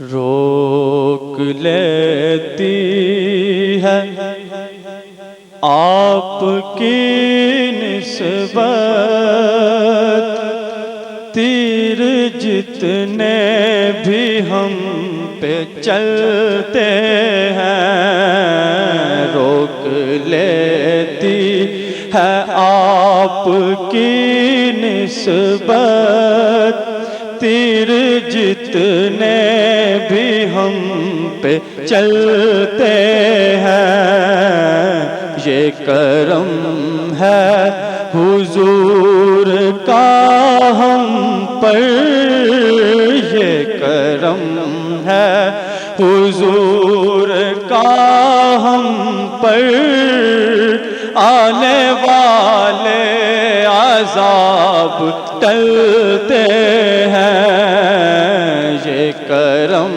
روک لیتی ہے آپ کی نسبت، تیر جتنے بھی ہم پہ چلتے ہیں، روک لیتی ہے آپ کی نسبت، تیر جتنے بھی ہم پہ چلتے ہیں، یہ کرم ہے حضور کا ہم پر، یہ کرم ہے حضور کا ہم پر، آنے والے عذاب ٹلتے ہیں، یہ کرم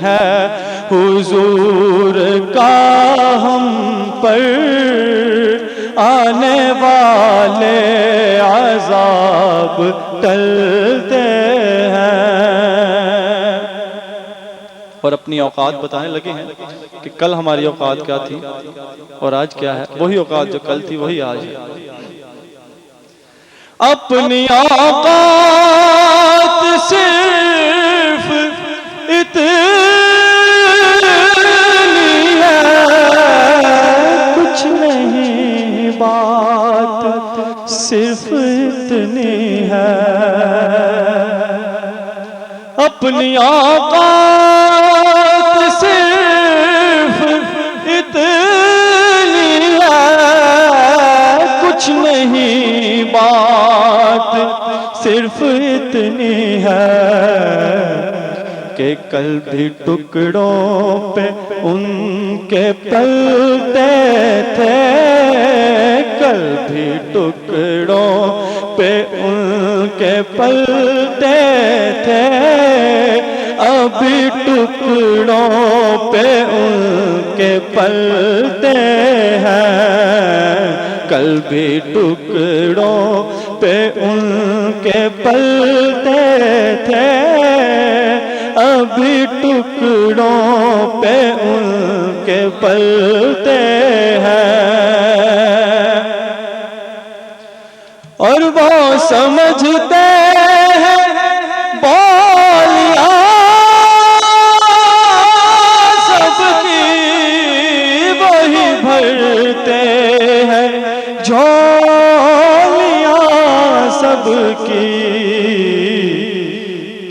ہے حضور کا ہم پر، آنے والے عذاب ٹلتے ہیں۔ اور اپنی اوقات بتانے لگے ہیں کہ کل ہماری اوقات کیا تھی اور آج کیا ہے، وہی اوقات جو کل تھی وہی آج ہے۔ اپنی اوقات صرف اتنی ہے، کچھ نہیں بات صرف اتنی ہے، اپنی اوقات صرف اتنی ہے، کچھ نہیں بات صرف اتنی ہے، کہ کل بھی ٹکڑوں پہ ان کے پلتے تھے، کل بھی ٹکڑوں پہ ان کے پلتے تھے، ابھی ٹکڑوں پہ ان کے پلتے ہیں، کل بھی ٹکڑوں پہ ان کے پلتے تھے، ابھی ٹکڑوں پہ ان کے پلتے ہیں، اور وہ سمجھتے ہیں بالیاں سب کی وہی بھرتے ہیں، جھولیاں سب کی،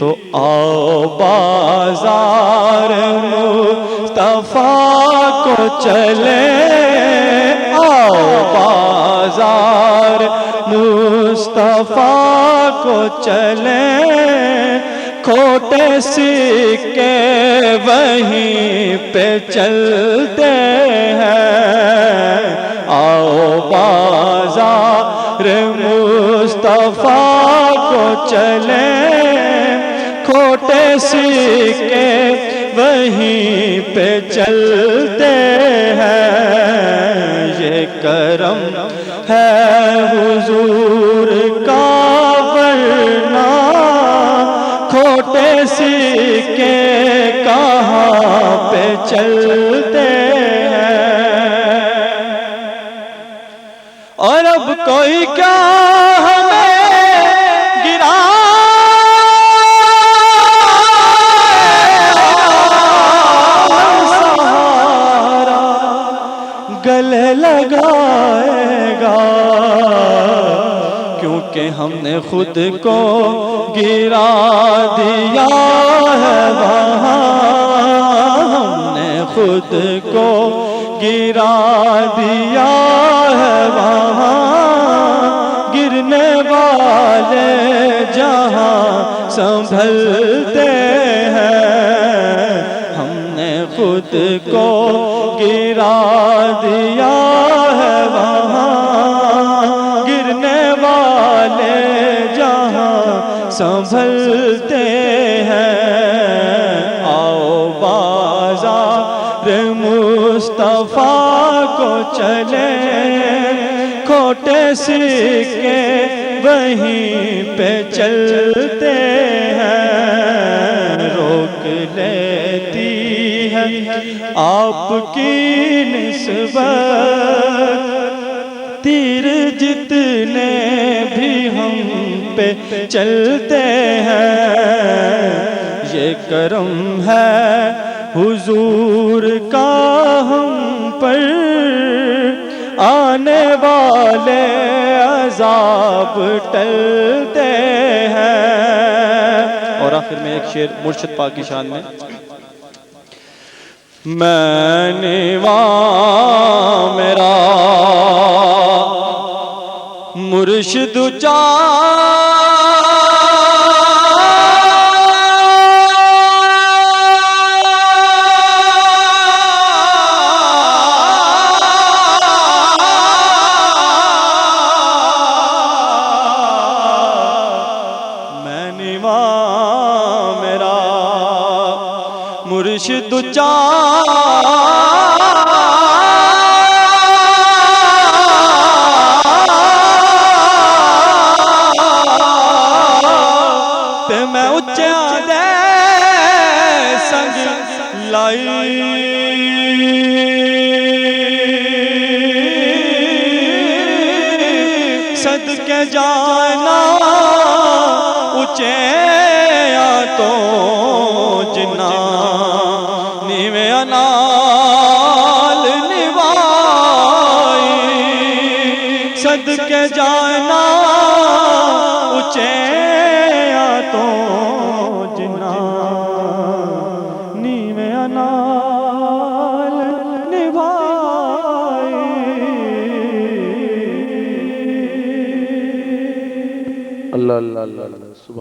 تو آؤ بازار مصطفیٰ کو چلے، آؤ بازار مصطفیٰ کو چلے، کھوٹے سکے وہیں پہ چلتے ہیں، آؤ بازار مصطفیٰ کو چلے، کھوٹے سکے وہیں پہ چلتے ہیں، یہ کرم ہے حضور کا، ورنہ کھوٹے سکے کہاں پہ چلتے ہیں۔ اور اب کوئی کیا ہمیں گرا گلے لگائے گا، کیونکہ ہم نے خود کو گرا دیا ہے وہاں، ہم نے خود کو گرا دیا ہے وہاں، گرنے والے جہاں سنبھلتے ہیں، ہم نے خود کو گرا دیا ہے وہاں، گرنے والے جہاں سنبھلتے ہیں، آؤ بازار مصطفیٰ کو چلے، کھوٹے سکے وہیں پہ چلتے ہیں، روک لیتی ہے آپ کی نسبت، تیر جتنے بھی ہم پہ چلتے ہیں یہ کرم ہے حضور کا ہم پر، آنے والے عذاب ٹلتے ہیں۔ اور آخر میں ایک شعر مرشد پاک کی شان میں، میں نیواں میرا مرشد مرشد تے میں اچھا دے سنگ لائی، صدقے جانا اچھے تو جنا نیویں انال نوائی، صدقے جانا اچھے تو جنا نیویں انال نوائی۔ اللہ اللہ اللہ اللہ۔